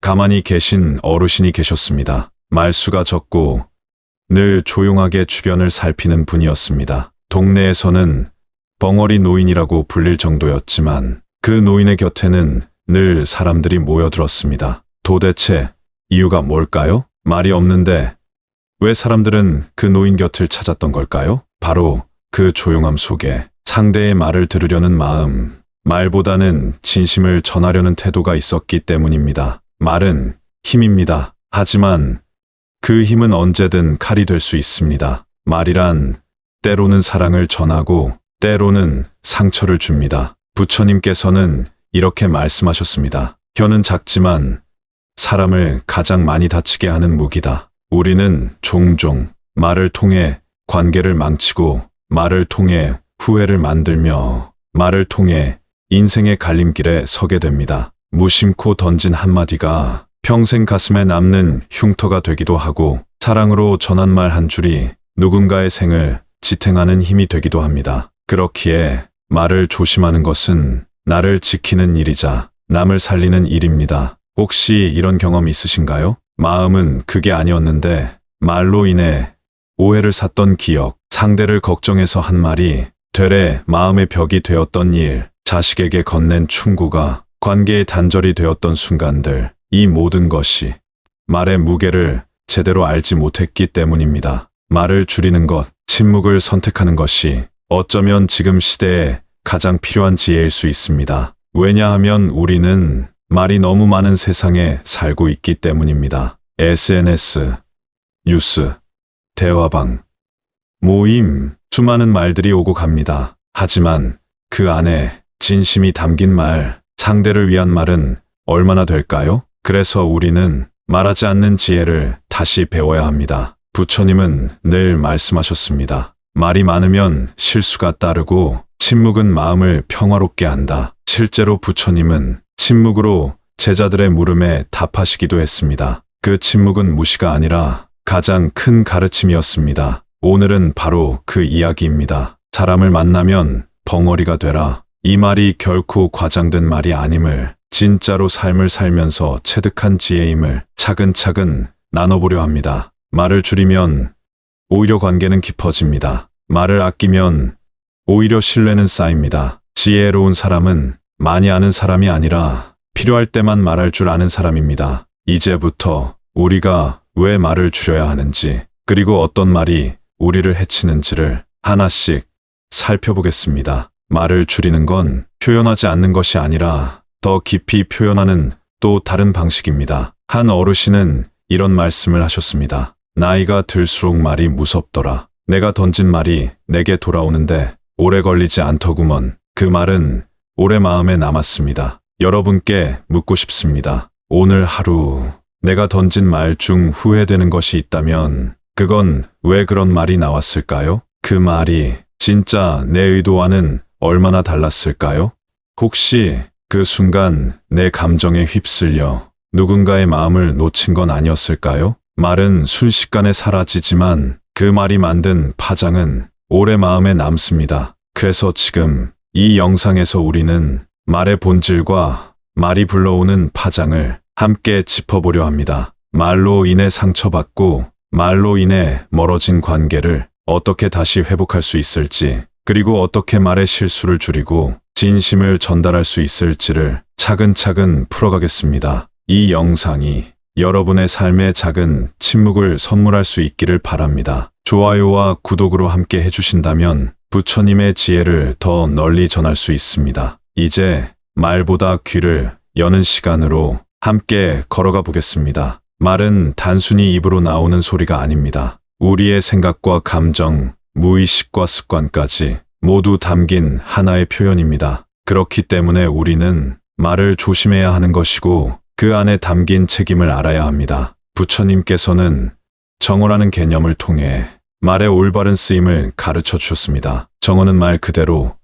가만히 계신 어르신이 계셨습니다. 말수가 적고 늘 조용하게 주변을 살피는 분이었습니다. 동네에서는 벙어리 노인이라고 불릴 정도였지만 그 노인의 곁에는 늘 사람들이 모여들었습니다. 도대체 이유가 뭘까요? 말이 없는데 왜 사람들은 그 노인 곁을 찾았던 걸까요? 바로 그 조용함 속에 상대의 말을 들으려는 마음, 말보다는 진심을 전하려는 태도가 있었기 때문입니다. 말은 힘입니다. 하지만 그 힘은 언제든 칼이 될 수 있습니다. 말이란 때로는 사랑을 전하고 때로는 상처를 줍니다. 부처님께서는 이렇게 말씀하셨습니다. 혀는 작지만 사람을 가장 많이 다치게 하는 무기다. 우리는 종종 말을 통해 관계를 망치고 말을 통해 후회를 만들며 말을 통해 인생의 갈림길에 서게 됩니다. 무심코 던진 한마디가 평생 가슴에 남는 흉터가 되기도 하고 사랑으로 전한 말 한 줄이 누군가의 생을 지탱하는 힘이 되기도 합니다. 그렇기에 말을 조심하는 것은 나를 지키는 일이자 남을 살리는 일입니다. 혹시 이런 경험 있으신가요? 마음은 그게 아니었는데 말로 인해 오해를 샀던 기억, 상대를 걱정해서 한 말이 되레 마음의 벽이 되었던 일, 자식에게 건넨 충고가 관계의 단절이 되었던 순간들, 이 모든 것이 말의 무게를 제대로 알지 못했기 때문입니다. 말을 줄이는 것, 침묵을 선택하는 것이 어쩌면 지금 시대에 가장 필요한 지혜일 수 있습니다. 왜냐하면 우리는 말이 너무 많은 세상에 살고 있기 때문입니다. SNS, 뉴스, 대화방, 모임, 수많은 말들이 오고 갑니다. 하지만 그 안에 진심이 담긴 말, 상대를 위한 말은 얼마나 될까요? 그래서 우리는 말하지 않는 지혜를 다시 배워야 합니다. 부처님은 늘 말씀하셨습니다. 말이 많으면 실수가 따르고 침묵은 마음을 평화롭게 한다. 실제로 부처님은 침묵으로 제자들의 물음에 답하시기도 했습니다. 그 침묵은 무시가 아니라 가장 큰 가르침이었습니다. 오늘은 바로 그 이야기입니다. 사람을 만나면 벙어리가 되라. 이 말이 결코 과장된 말이 아님을, 진짜로 삶을 살면서 체득한 지혜임을 차근차근 나눠보려 합니다. 말을 줄이면 오히려 관계는 깊어집니다. 말을 아끼면 오히려 신뢰는 쌓입니다. 지혜로운 사람은 많이 아는 사람이 아니라 필요할 때만 말할 줄 아는 사람입니다. 이제부터 우리가 왜 말을 줄여야 하는지, 그리고 어떤 말이 우리를 해치는지를 하나씩 살펴보겠습니다. 말을 줄이는 건 표현하지 않는 것이 아니라 더 깊이 표현하는 또 다른 방식입니다. 한 어르신은 이런 말씀을 하셨습니다. 나이가 들수록 말이 무섭더라. 내가 던진 말이 내게 돌아오는데 오래 걸리지 않더구먼. 그 말은 오래 마음에 남았습니다. 여러분께 묻고 싶습니다. 오늘 하루 내가 던진 말 중 후회되는 것이 있다면 그건 왜 그런 말이 나왔을까요? 그 말이 진짜 내 의도와는 얼마나 달랐을까요? 혹시 그 순간 내 감정에 휩쓸려 누군가의 마음을 놓친 건 아니었을까요? 말은 순식간에 사라지지만 그 말이 만든 파장은 오래 마음에 남습니다. 그래서 지금 이 영상에서 우리는 말의 본질과 말이 불러오는 파장을 함께 짚어보려 합니다. 말로 인해 상처받고 말로 인해 멀어진 관계를 어떻게 다시 회복할 수 있을지, 그리고 어떻게 말의 실수를 줄이고 진심을 전달할 수 있을지를 차근차근 풀어가겠습니다. 이 영상이 여러분의 삶에 작은 침묵을 선물할 수 있기를 바랍니다. 좋아요와 구독으로 함께 해주신다면 부처님의 지혜를 더 널리 전할 수 있습니다. 이제 말보다 귀를 여는 시간으로 함께 걸어가 보겠습니다. 말은 단순히 입으로 나오는 소리가 아닙니다. 우리의 생각과 감정, 무의식과 습관까지 모두 담긴 하나의 표현입니다. 그렇기 때문에 우리는 말을 조심해야 하는 것이고 그 안에 담긴 책임을 알아야 합니다. 부처님께서는 정어라는 개념을 통해 말의 올바른 쓰임을 가르쳐 주셨습니다. 정어는 말 그대로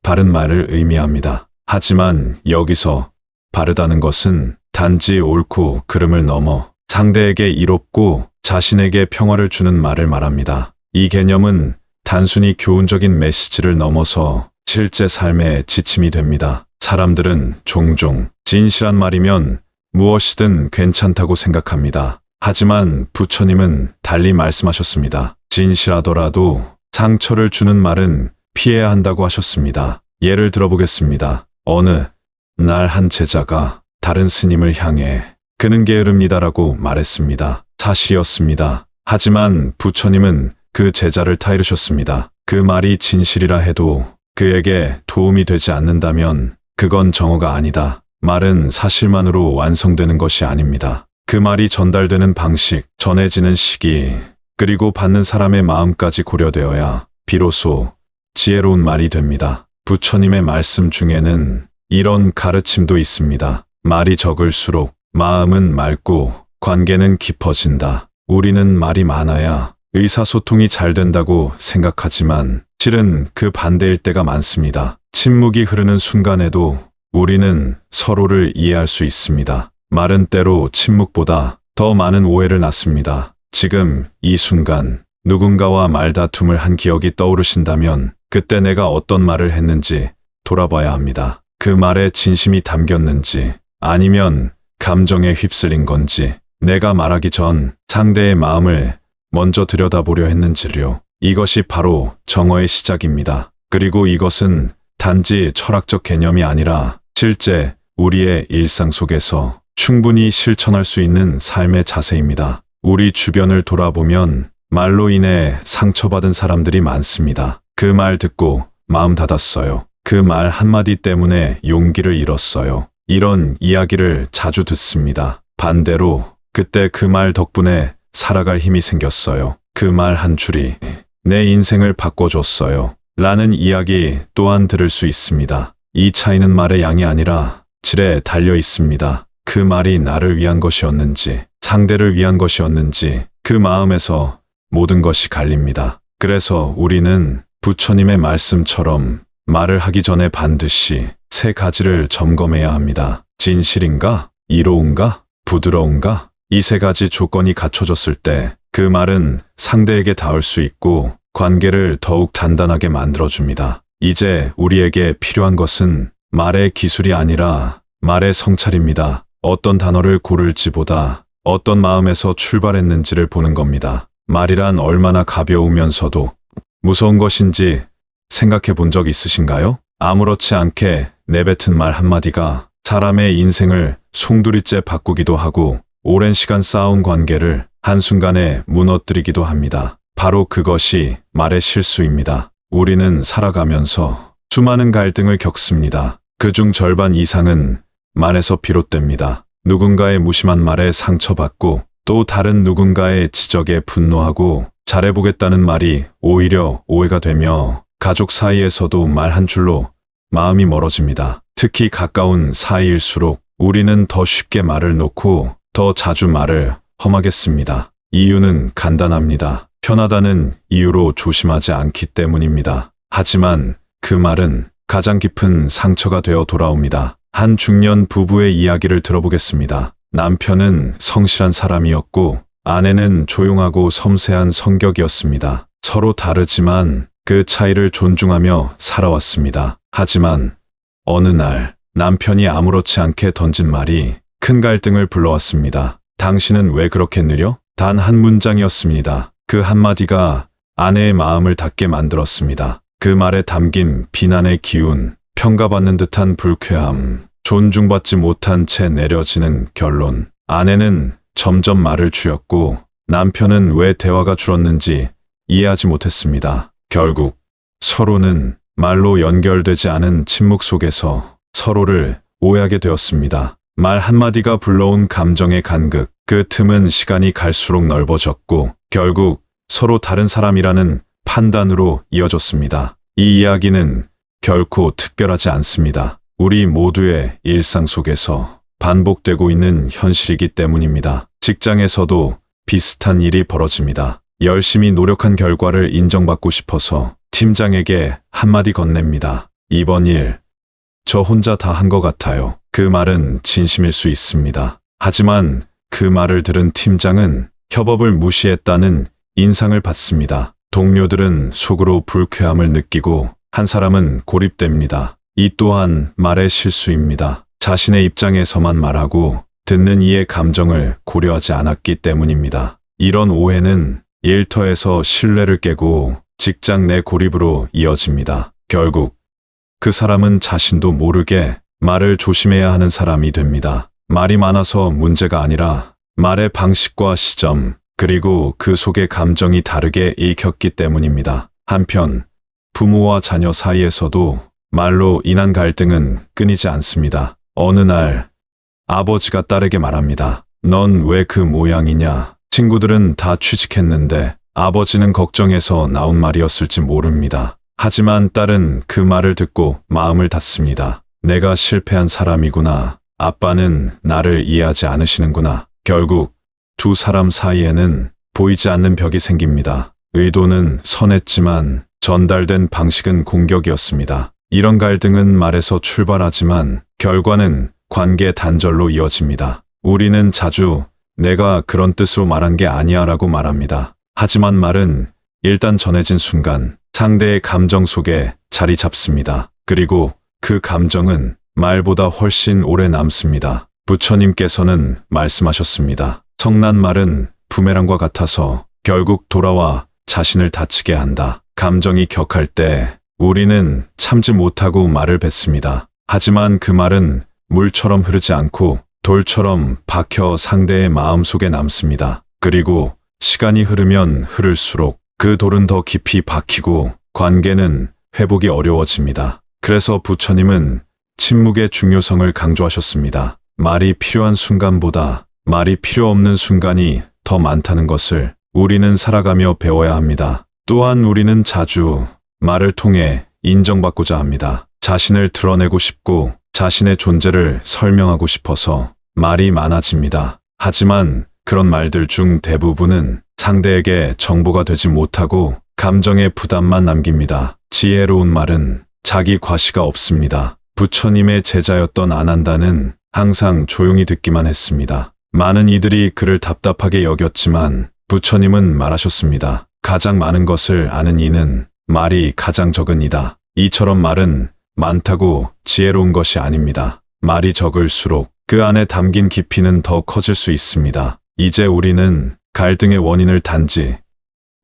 바른 말을 의미합니다. 하지만 여기서 바르다는 것은 단지 옳고 그름을 넘어 상대에게 이롭고 자신에게 평화를 주는 말을 말합니다. 이 개념은 단순히 교훈적인 메시지를 넘어서 실제 삶의 지침이 됩니다. 사람들은 종종 진실한 말이면 무엇이든 괜찮다고 생각합니다. 하지만 부처님은 달리 말씀하셨습니다. 진실하더라도 상처를 주는 말은 피해야 한다고 하셨습니다. 예를 들어보겠습니다. 어느 날 한 제자가 다른 스님을 향해 그는 게으릅니다라고 말했습니다. 사실이었습니다. 하지만 부처님은 그 제자를 타이르셨습니다. 그 말이 진실이라 해도 그에게 도움이 되지 않는다면 그건 정어가 아니다. 말은 사실만으로 완성되는 것이 아닙니다. 그 말이 전달되는 방식, 전해지는 시기, 그리고 받는 사람의 마음까지 고려되어야 비로소 지혜로운 말이 됩니다. 부처님의 말씀 중에는 이런 가르침도 있습니다. 말이 적을수록 마음은 맑고 관계는 깊어진다. 우리는 말이 많아야 의사소통이 잘 된다고 생각하지만 실은 그 반대일 때가 많습니다. 침묵이 흐르는 순간에도 우리는 서로를 이해할 수 있습니다. 말은 때로 침묵보다 더 많은 오해를 낳습니다. 지금 이 순간 누군가와 말다툼을 한 기억이 떠오르신다면 그때 내가 어떤 말을 했는지 돌아봐야 합니다. 그 말에 진심이 담겼는지 아니면 감정에 휩쓸린 건지 내가 말하기 전 상대의 마음을 먼저 들여다보려 했는지요. 이것이 바로 정어의 시작입니다. 그리고 이것은 단지 철학적 개념이 아니라 실제 우리의 일상 속에서 충분히 실천할 수 있는 삶의 자세입니다. 우리 주변을 돌아보면 말로 인해 상처받은 사람들이 많습니다. 그 말 듣고 마음 닫았어요. 그 말 한마디 때문에 용기를 잃었어요. 이런 이야기를 자주 듣습니다. 반대로 그때 그 말 덕분에 살아갈 힘이 생겼어요. 그 말 한 줄이 내 인생을 바꿔줬어요. 라는 이야기 또한 들을 수 있습니다. 이 차이는 말의 양이 아니라 질에 달려 있습니다. 그 말이 나를 위한 것이었는지 상대를 위한 것이었는지 그 마음에서 모든 것이 갈립니다. 그래서 우리는 부처님의 말씀처럼 말을 하기 전에 반드시 세 가지를 점검해야 합니다. 진실인가? 이로운가? 부드러운가? 이 세 가지 조건이 갖춰졌을 때 그 말은 상대에게 닿을 수 있고 관계를 더욱 단단하게 만들어줍니다. 이제 우리에게 필요한 것은 말의 기술이 아니라 말의 성찰입니다. 어떤 단어를 고를지보다 어떤 마음에서 출발했는지를 보는 겁니다. 말이란 얼마나 가벼우면서도 무서운 것인지 생각해 본 적 있으신가요? 아무렇지 않게 내뱉은 말 한마디가 사람의 인생을 송두리째 바꾸기도 하고 오랜 시간 쌓아온 관계를 한순간에 무너뜨리기도 합니다. 바로 그것이 말의 실수입니다. 우리는 살아가면서 수많은 갈등을 겪습니다. 그중 절반 이상은 말에서 비롯됩니다. 누군가의 무심한 말에 상처받고 또 다른 누군가의 지적에 분노하고 잘해보겠다는 말이 오히려 오해가 되며 가족 사이에서도 말 한 줄로 마음이 멀어집니다. 특히 가까운 사이일수록 우리는 더 쉽게 말을 놓고 더 자주 말을 험하게 씁니다. 이유는 간단합니다. 편하다는 이유로 조심하지 않기 때문입니다. 하지만 그 말은 가장 깊은 상처가 되어 돌아옵니다. 한 중년 부부의 이야기를 들어보겠습니다. 남편은 성실한 사람이었고 아내는 조용하고 섬세한 성격이었습니다. 서로 다르지만 그 차이를 존중하며 살아왔습니다. 하지만 어느 날 남편이 아무렇지 않게 던진 말이 큰 갈등을 불러왔습니다. 당신은 왜 그렇게 느려? 단 한 문장이었습니다. 그 한마디가 아내의 마음을 닫게 만들었습니다. 그 말에 담긴 비난의 기운, 평가받는 듯한 불쾌함, 존중받지 못한 채 내려지는 결론. 아내는 점점 말을 줄였고 남편은 왜 대화가 줄었는지 이해하지 못했습니다. 결국 서로는 말로 연결되지 않은 침묵 속에서 서로를 오해하게 되었습니다. 말 한마디가 불러온 감정의 간극, 그 틈은 시간이 갈수록 넓어졌고 결국 서로 다른 사람이라는 판단으로 이어졌습니다. 이 이야기는 결코 특별하지 않습니다. 우리 모두의 일상 속에서 반복되고 있는 현실이기 때문입니다. 직장에서도 비슷한 일이 벌어집니다. 열심히 노력한 결과를 인정받고 싶어서 팀장에게 한마디 건넵니다. 이번 일, 저 혼자 다 한 것 같아요. 그 말은 진심일 수 있습니다. 하지만 그 말을 들은 팀장은 협업을 무시했다는 인상을 받습니다. 동료들은 속으로 불쾌함을 느끼고 한 사람은 고립됩니다. 이 또한 말의 실수입니다. 자신의 입장에서만 말하고 듣는 이의 감정을 고려하지 않았기 때문입니다. 이런 오해는 일터에서 신뢰를 깨고 직장 내 고립으로 이어집니다. 결국 그 사람은 자신도 모르게 말을 조심해야 하는 사람이 됩니다. 말이 많아서 문제가 아니라 말의 방식과 시점, 그리고 그 속의 감정이 다르게 읽혔기 때문입니다. 한편 부모와 자녀 사이에서도 말로 인한 갈등은 끊이지 않습니다. 어느 날 아버지가 딸에게 말합니다. 넌 왜 그 모양이냐? 친구들은 다 취직했는데 아버지는 걱정해서 나온 말이었을지 모릅니다. 하지만 딸은 그 말을 듣고 마음을 닫습니다. 내가 실패한 사람이구나. 아빠는 나를 이해하지 않으시는구나. 결국 두 사람 사이에는 보이지 않는 벽이 생깁니다. 의도는 선했지만 전달된 방식은 공격이었습니다. 이런 갈등은 말에서 출발하지만 결과는 관계 단절로 이어집니다. 우리는 자주 내가 그런 뜻으로 말한 게 아니야 라고 말합니다. 하지만 말은 일단 전해진 순간 상대의 감정 속에 자리 잡습니다. 그리고 그 감정은 말보다 훨씬 오래 남습니다. 부처님께서는 말씀하셨습니다. 성난 말은 부메랑과 같아서 결국 돌아와 자신을 다치게 한다. 감정이 격할 때 우리는 참지 못하고 말을 뱉습니다. 하지만 그 말은 물처럼 흐르지 않고 돌처럼 박혀 상대의 마음 속에 남습니다. 그리고 시간이 흐르면 흐를수록 그 돌은 더 깊이 박히고 관계는 회복이 어려워집니다. 그래서 부처님은 침묵의 중요성을 강조하셨습니다. 말이 필요한 순간보다 말이 필요 없는 순간이 더 많다는 것을 우리는 살아가며 배워야 합니다. 또한 우리는 자주 말을 통해 인정받고자 합니다. 자신을 드러내고 싶고 자신의 존재를 설명하고 싶어서 말이 많아집니다. 하지만 그런 말들 중 대부분은 상대에게 정보가 되지 못하고 감정의 부담만 남깁니다. 지혜로운 말은 자기 과시가 없습니다. 부처님의 제자였던 아난다는 항상 조용히 듣기만 했습니다. 많은 이들이 그를 답답하게 여겼지만 부처님은 말하셨습니다. 가장 많은 것을 아는 이는 말이 가장 적은 이다. 이처럼 말은 많다고 지혜로운 것이 아닙니다. 말이 적을수록 그 안에 담긴 깊이는 더 커질 수 있습니다. 이제 우리는 갈등의 원인을 단지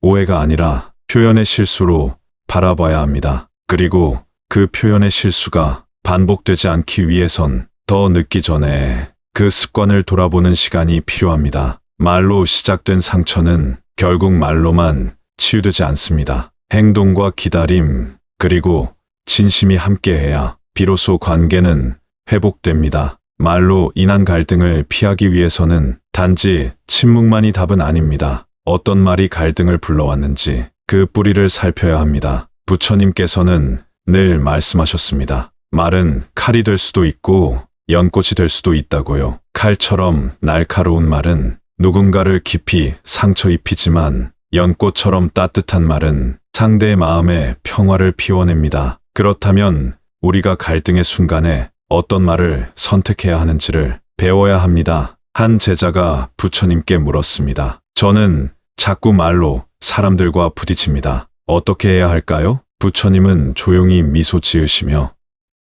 오해가 아니라 표현의 실수로 바라봐야 합니다. 그리고 그 표현의 실수가 반복되지 않기 위해선 더 늦기 전에 그 습관을 돌아보는 시간이 필요합니다. 말로 시작된 상처는 결국 말로만 치유되지 않습니다. 행동과 기다림, 그리고 진심이 함께해야 비로소 관계는 회복됩니다. 말로 인한 갈등을 피하기 위해서는 단지 침묵만이 답은 아닙니다. 어떤 말이 갈등을 불러왔는지 그 뿌리를 살펴야 합니다. 부처님께서는 늘 말씀하셨습니다. 말은 칼이 될 수도 있고 연꽃이 될 수도 있다고요. 칼처럼 날카로운 말은 누군가를 깊이 상처 입히지만 연꽃처럼 따뜻한 말은 상대의 마음에 평화를 피워냅니다. 그렇다면 우리가 갈등의 순간에 어떤 말을 선택해야 하는지를 배워야 합니다. 한 제자가 부처님께 물었습니다. 저는 자꾸 말로 사람들과 부딪힙니다. 어떻게 해야 할까요? 부처님은 조용히 미소 지으시며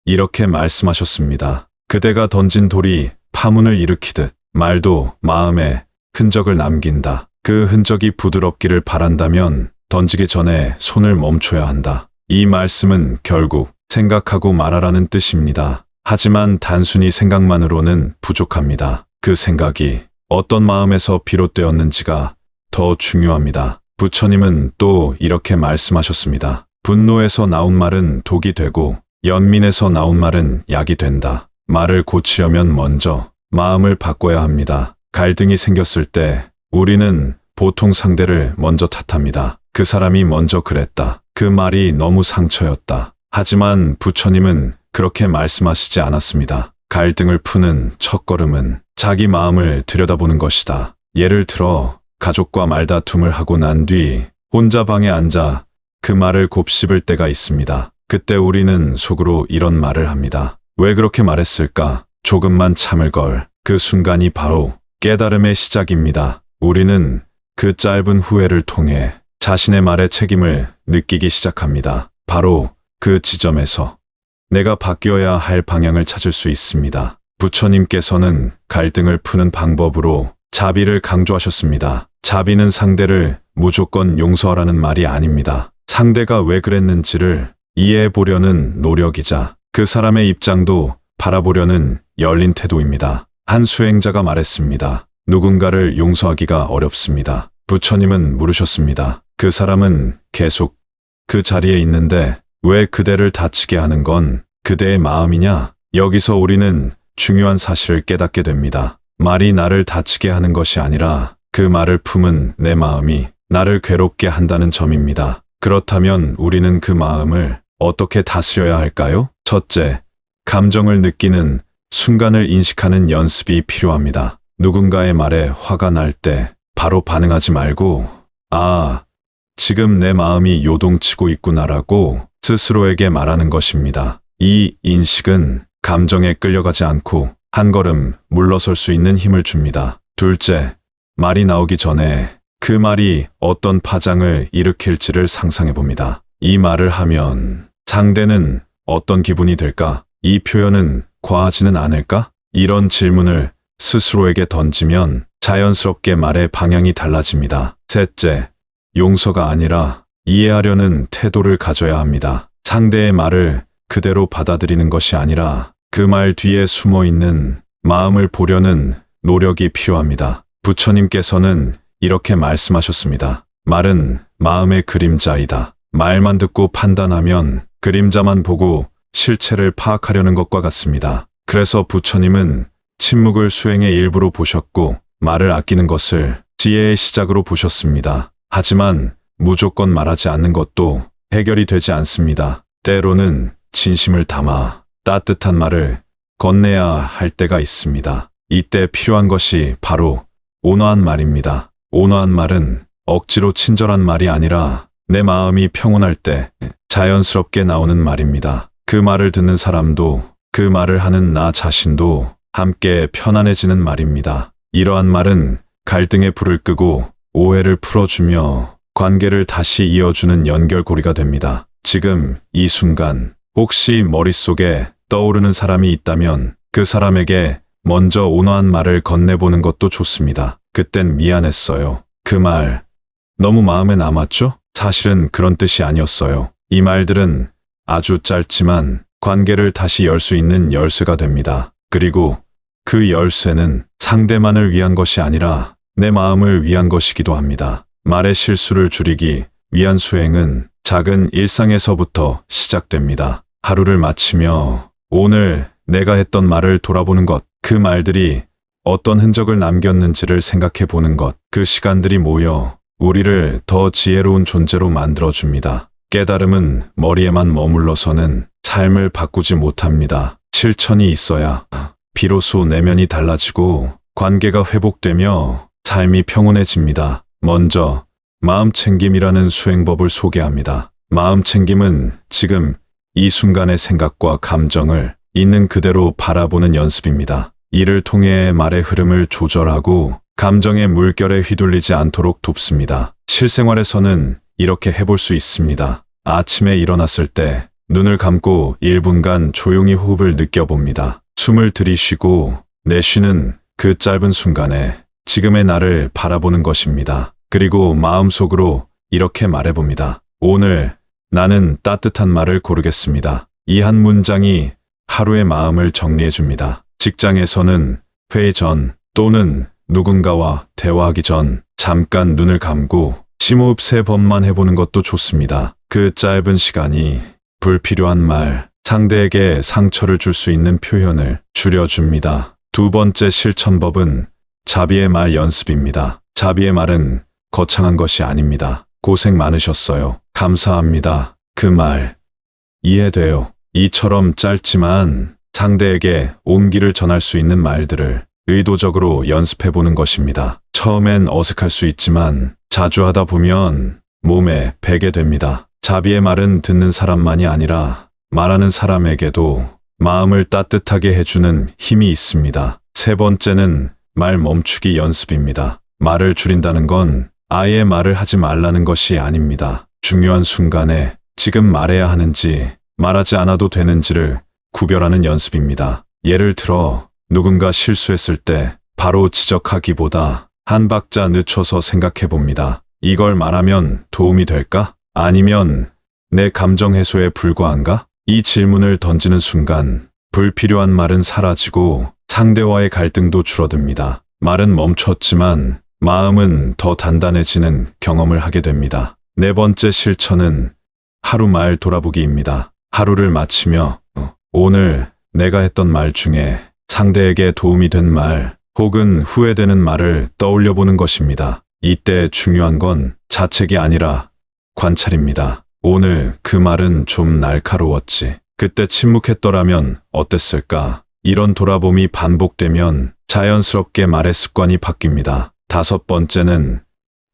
이렇게 말씀하셨습니다. 그대가 던진 돌이 파문을 일으키듯 말도 마음에 흔적을 남긴다. 그 흔적이 부드럽기를 바란다면 던지기 전에 손을 멈춰야 한다. 이 말씀은 결국 생각하고 말하라는 뜻입니다. 하지만 단순히 생각만으로는 부족합니다. 그 생각이 어떤 마음에서 비롯되었는지가 더 중요합니다. 부처님은 또 이렇게 말씀하셨습니다. 분노에서 나온 말은 독이 되고 연민에서 나온 말은 약이 된다. 말을 고치려면 먼저 마음을 바꿔야 합니다. 갈등이 생겼을 때 우리는 보통 상대를 먼저 탓합니다. 그 사람이 먼저 그랬다. 그 말이 너무 상처였다. 하지만 부처님은 그렇게 말씀하시지 않았습니다. 갈등을 푸는 첫걸음은 자기 마음을 들여다보는 것이다. 예를 들어 가족과 말다툼을 하고 난 뒤 혼자 방에 앉아 그 말을 곱씹을 때가 있습니다. 그때 우리는 속으로 이런 말을 합니다. 왜 그렇게 말했을까? 조금만 참을 걸. 그 순간이 바로 깨달음의 시작입니다. 우리는 그 짧은 후회를 통해 자신의 말의 책임을 느끼기 시작합니다. 바로 그 지점에서 내가 바뀌어야 할 방향을 찾을 수 있습니다. 부처님께서는 갈등을 푸는 방법으로 자비를 강조하셨습니다. 자비는 상대를 무조건 용서하라는 말이 아닙니다. 상대가 왜 그랬는지를 이해해 보려는 노력이자 그 사람의 입장도 바라보려는 열린 태도입니다. 한 수행자가 말했습니다. 누군가를 용서하기가 어렵습니다. 부처님은 물으셨습니다. 그 사람은 계속 그 자리에 있는데 왜 그대를 다치게 하는 건 그대의 마음이냐? 여기서 우리는 중요한 사실을 깨닫게 됩니다. 말이 나를 다치게 하는 것이 아니라 그 말을 품은 내 마음이 나를 괴롭게 한다는 점입니다. 그렇다면 우리는 그 마음을 어떻게 다스려야 할까요? 첫째, 감정을 느끼는 순간을 인식하는 연습이 필요합니다. 누군가의 말에 화가 날 때 바로 반응하지 말고 지금 내 마음이 요동치고 있구나라고 스스로에게 말하는 것입니다. 이 인식은 감정에 끌려가지 않고 한 걸음 물러설 수 있는 힘을 줍니다. 둘째, 말이 나오기 전에 그 말이 어떤 파장을 일으킬지를 상상해 봅니다. 이 말을 하면 상대는 어떤 기분이 들까? 이 표현은 과하지는 않을까? 이런 질문을 스스로에게 던지면 자연스럽게 말의 방향이 달라집니다. 셋째, 용서가 아니라 이해하려는 태도를 가져야 합니다. 상대의 말을 그대로 받아들이는 것이 아니라 그 말 뒤에 숨어 있는 마음을 보려는 노력이 필요합니다. 부처님께서는 이렇게 말씀하셨습니다. 말은 마음의 그림자이다. 말만 듣고 판단하면 그림자만 보고 실체를 파악하려는 것과 같습니다. 그래서 부처님은 침묵을 수행의 일부로 보셨고 말을 아끼는 것을 지혜의 시작으로 보셨습니다. 하지만 무조건 말하지 않는 것도 해결이 되지 않습니다. 때로는 진심을 담아 따뜻한 말을 건네야 할 때가 있습니다. 이때 필요한 것이 바로 온화한 말입니다. 온화한 말은 억지로 친절한 말이 아니라 내 마음이 평온할 때 자연스럽게 나오는 말입니다. 그 말을 듣는 사람도 그 말을 하는 나 자신도 함께 편안해지는 말입니다. 이러한 말은 갈등의 불을 끄고 오해를 풀어주며 관계를 다시 이어주는 연결고리가 됩니다. 지금 이 순간 혹시 머릿속에 떠오르는 사람이 있다면 그 사람에게 먼저 온화한 말을 건네보는 것도 좋습니다. 그땐 미안했어요. 그 말 너무 마음에 남았죠? 사실은 그런 뜻이 아니었어요. 이 말들은 아주 짧지만 관계를 다시 열 수 있는 열쇠가 됩니다. 그리고 그 열쇠는 상대만을 위한 것이 아니라 내 마음을 위한 것이기도 합니다. 말의 실수를 줄이기 위한 수행은 작은 일상에서부터 시작됩니다. 하루를 마치며 오늘 내가 했던 말을 돌아보는 것, 그 말들이 어떤 흔적을 남겼는지를 생각해 보는 것, 그 시간들이 모여 우리를 더 지혜로운 존재로 만들어줍니다. 깨달음은 머리에만 머물러서는 삶을 바꾸지 못합니다. 실천이 있어야 비로소 내면이 달라지고 관계가 회복되며 삶이 평온해집니다. 먼저 마음챙김이라는 수행법을 소개합니다. 마음챙김은 지금 이 순간의 생각과 감정을 있는 그대로 바라보는 연습입니다. 이를 통해 말의 흐름을 조절하고 감정의 물결에 휘둘리지 않도록 돕습니다. 실생활에서는 이렇게 해볼 수 있습니다. 아침에 일어났을 때 눈을 감고 1분간 조용히 호흡을 느껴봅니다. 숨을 들이쉬고 내쉬는 그 짧은 순간에 지금의 나를 바라보는 것입니다. 그리고 마음속으로 이렇게 말해봅니다. 오늘 나는 따뜻한 말을 고르겠습니다. 이 한 문장이 하루의 마음을 정리해줍니다. 직장에서는 회의 전 또는 누군가와 대화하기 전 잠깐 눈을 감고 심호흡 3번만 해보는 것도 좋습니다. 그 짧은 시간이 불필요한 말, 상대에게 상처를 줄 수 있는 표현을 줄여줍니다. 두 번째 실천법은 자비의 말 연습입니다. 자비의 말은 거창한 것이 아닙니다. 고생 많으셨어요. 감사합니다. 그 말 이해돼요. 이처럼 짧지만 상대에게 온기를 전할 수 있는 말들을 의도적으로 연습해보는 것입니다. 처음엔 어색할 수 있지만 자주 하다 보면 몸에 배게 됩니다. 자비의 말은 듣는 사람만이 아니라 말하는 사람에게도 마음을 따뜻하게 해주는 힘이 있습니다. 세 번째는 말 멈추기 연습입니다. 말을 줄인다는 건 아예 말을 하지 말라는 것이 아닙니다. 중요한 순간에 지금 말해야 하는지 말하지 않아도 되는지를 구별하는 연습입니다. 예를 들어 누군가 실수했을 때 바로 지적하기보다 한 박자 늦춰서 생각해 봅니다. 이걸 말하면 도움이 될까? 아니면 내 감정 해소에 불과한가? 이 질문을 던지는 순간 불필요한 말은 사라지고 상대와의 갈등도 줄어듭니다. 말은 멈췄지만 마음은 더 단단해지는 경험을 하게 됩니다. 네 번째 실천은 하루 말 돌아보기입니다. 하루를 마치며 오늘 내가 했던 말 중에 상대에게 도움이 된 말 혹은 후회되는 말을 떠올려 보는 것입니다. 이때 중요한 건 자책이 아니라 관찰입니다. 오늘 그 말은 좀 날카로웠지. 그때 침묵했더라면 어땠을까? 이런 돌아봄이 반복되면 자연스럽게 말의 습관이 바뀝니다. 다섯 번째는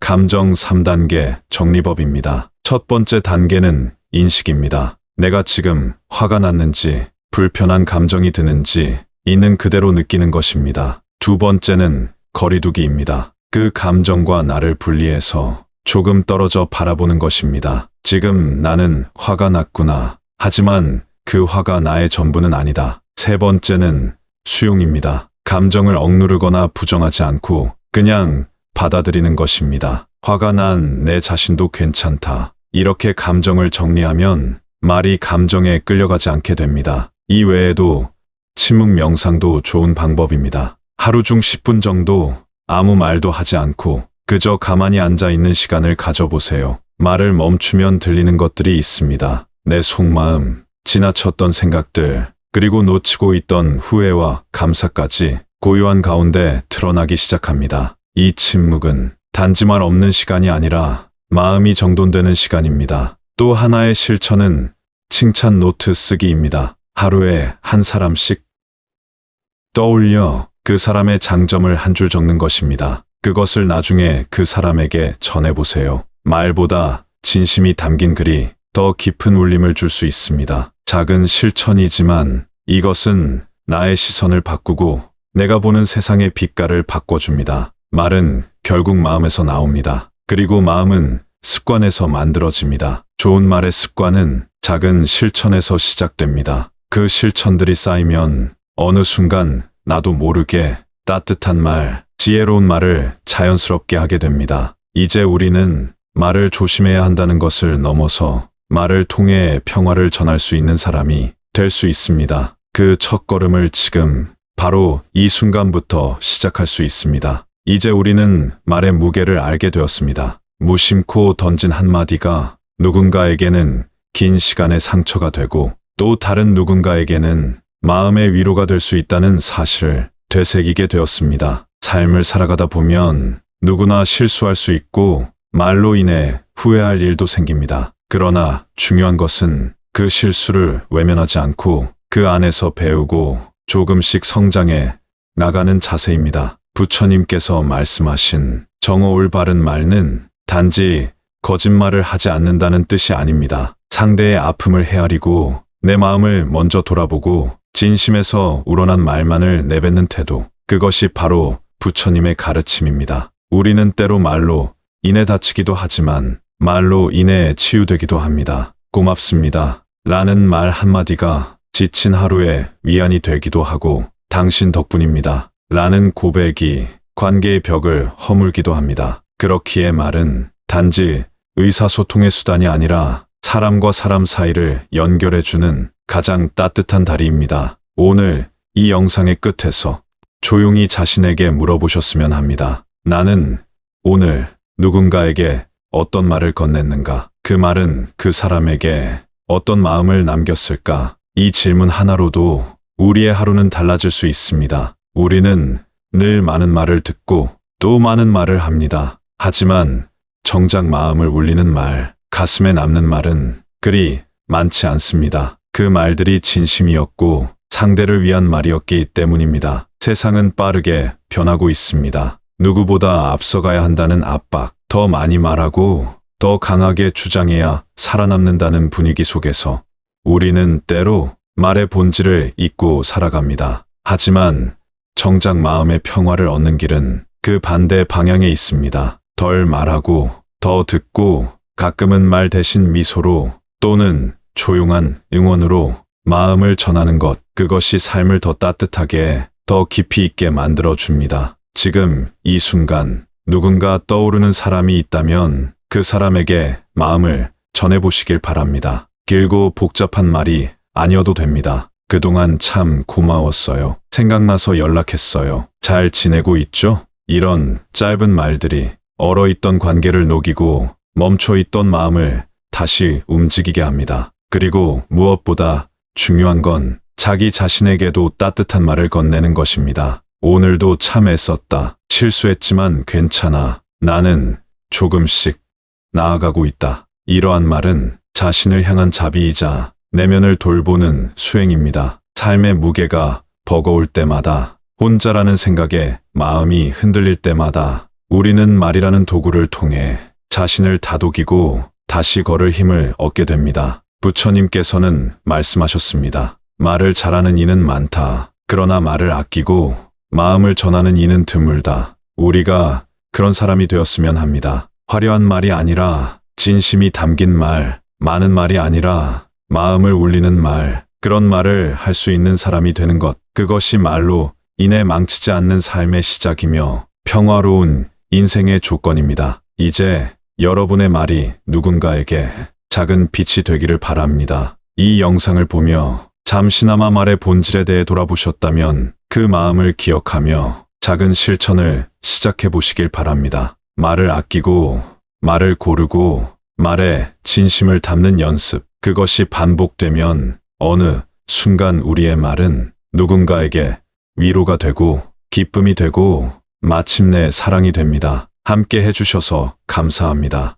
감정 3단계 정리법입니다. 첫 번째 단계는 인식입니다. 내가 지금 화가 났는지, 불편한 감정이 드는지 있는 그대로 느끼는 것입니다. 두 번째는 거리두기입니다. 그 감정과 나를 분리해서 조금 떨어져 바라보는 것입니다. 지금 나는 화가 났구나. 하지만 그 화가 나의 전부는 아니다. 세 번째는 수용입니다. 감정을 억누르거나 부정하지 않고 그냥 받아들이는 것입니다. 화가 난 내 자신도 괜찮다. 이렇게 감정을 정리하면 말이 감정에 끌려가지 않게 됩니다. 이 외에도 침묵 명상도 좋은 방법입니다. 하루 중 10분 정도 아무 말도 하지 않고 그저 가만히 앉아 있는 시간을 가져보세요. 말을 멈추면 들리는 것들이 있습니다. 내 속마음, 지나쳤던 생각들, 그리고 놓치고 있던 후회와 감사까지 고요한 가운데 드러나기 시작합니다. 이 침묵은 단지 말 없는 시간이 아니라 마음이 정돈되는 시간입니다. 또 하나의 실천은 칭찬 노트 쓰기입니다. 하루에 한 사람씩 떠올려 그 사람의 장점을 한 줄 적는 것입니다. 그것을 나중에 그 사람에게 전해보세요. 말보다 진심이 담긴 글이 더 깊은 울림을 줄 수 있습니다. 작은 실천이지만 이것은 나의 시선을 바꾸고 내가 보는 세상의 빛깔을 바꿔줍니다. 말은 결국 마음에서 나옵니다. 그리고 마음은 습관에서 만들어집니다. 좋은 말의 습관은 작은 실천에서 시작됩니다. 그 실천들이 쌓이면 어느 순간 나도 모르게 따뜻한 말, 지혜로운 말을 자연스럽게 하게 됩니다. 이제 우리는 말을 조심해야 한다는 것을 넘어서 말을 통해 평화를 전할 수 있는 사람이 될 수 있습니다. 그 첫걸음을 지금 바로 이 순간부터 시작할 수 있습니다. 이제 우리는 말의 무게를 알게 되었습니다. 무심코 던진 한마디가 누군가에게는 긴 시간의 상처가 되고 또 다른 누군가에게는 마음의 위로가 될 수 있다는 사실을 되새기게 되었습니다. 삶을 살아가다 보면 누구나 실수할 수 있고 말로 인해 후회할 일도 생깁니다. 그러나 중요한 것은 그 실수를 외면하지 않고 그 안에서 배우고 조금씩 성장해 나가는 자세입니다. 부처님께서 말씀하신 정오 올바른 말은 단지 거짓말을 하지 않는다는 뜻이 아닙니다. 상대의 아픔을 헤아리고 내 마음을 먼저 돌아보고 진심에서 우러난 말만을 내뱉는 태도, 그것이 바로 부처님의 가르침입니다. 우리는 때로 말로 인해 다치기도 하지만 말로 인해 치유되기도 합니다. 고맙습니다. 라는 말 한마디가 지친 하루에 위안이 되기도 하고 당신 덕분입니다. 라는 고백이 관계의 벽을 허물기도 합니다. 그렇기에 말은 단지 의사소통의 수단이 아니라 사람과 사람 사이를 연결해주는 가장 따뜻한 다리입니다. 오늘 이 영상의 끝에서 조용히 자신에게 물어보셨으면 합니다. 나는 오늘 누군가에게 어떤 말을 건넸는가? 그 말은 그 사람에게 어떤 마음을 남겼을까? 이 질문 하나로도 우리의 하루는 달라질 수 있습니다. 우리는 늘 많은 말을 듣고 또 많은 말을 합니다. 하지만 정작 마음을 울리는 말, 가슴에 남는 말은 그리 많지 않습니다. 그 말들이 진심이었고 상대를 위한 말이었기 때문입니다. 세상은 빠르게 변하고 있습니다. 누구보다 앞서가야 한다는 압박, 더 많이 말하고 더 강하게 주장해야 살아남는다는 분위기 속에서 우리는 때로 말의 본질을 잊고 살아갑니다. 하지만 정작 마음의 평화를 얻는 길은 그 반대 방향에 있습니다. 덜 말하고 더 듣고 가끔은 말 대신 미소로 또는 조용한 응원으로 마음을 전하는 것, 그것이 삶을 더 따뜻하게, 더 깊이 있게 만들어 줍니다. 지금 이 순간 누군가 떠오르는 사람이 있다면 그 사람에게 마음을 전해보시길 바랍니다. 길고 복잡한 말이 아니어도 됩니다. 그동안 참 고마웠어요. 생각나서 연락했어요. 잘 지내고 있죠? 이런 짧은 말들이 얼어있던 관계를 녹이고 멈춰있던 마음을 다시 움직이게 합니다. 그리고 무엇보다 중요한 건 자기 자신에게도 따뜻한 말을 건네는 것입니다. 오늘도 참 애썼다. 실수했지만 괜찮아. 나는 조금씩 나아가고 있다. 이러한 말은 자신을 향한 자비이자 내면을 돌보는 수행입니다. 삶의 무게가 버거울 때마다, 혼자라는 생각에 마음이 흔들릴 때마다 우리는 말이라는 도구를 통해 자신을 다독이고 다시 걸을 힘을 얻게 됩니다. 부처님께서는 말씀하셨습니다. 말을 잘하는 이는 많다. 그러나 말을 아끼고 마음을 전하는 이는 드물다. 우리가 그런 사람이 되었으면 합니다. 화려한 말이 아니라 진심이 담긴 말, 많은 말이 아니라 마음을 울리는 말, 그런 말을 할 수 있는 사람이 되는 것, 그것이 말로 인해 망치지 않는 삶의 시작이며 평화로운 인생의 조건입니다. 이제 여러분의 말이 누군가에게 작은 빛이 되기를 바랍니다. 이 영상을 보며 잠시나마 말의 본질에 대해 돌아보셨다면 그 마음을 기억하며 작은 실천을 시작해 보시길 바랍니다. 말을 아끼고, 말을 고르고, 말에 진심을 담는 연습, 그것이 반복되면 어느 순간 우리의 말은 누군가에게 위로가 되고 기쁨이 되고 마침내 사랑이 됩니다. 함께 해주셔서 감사합니다.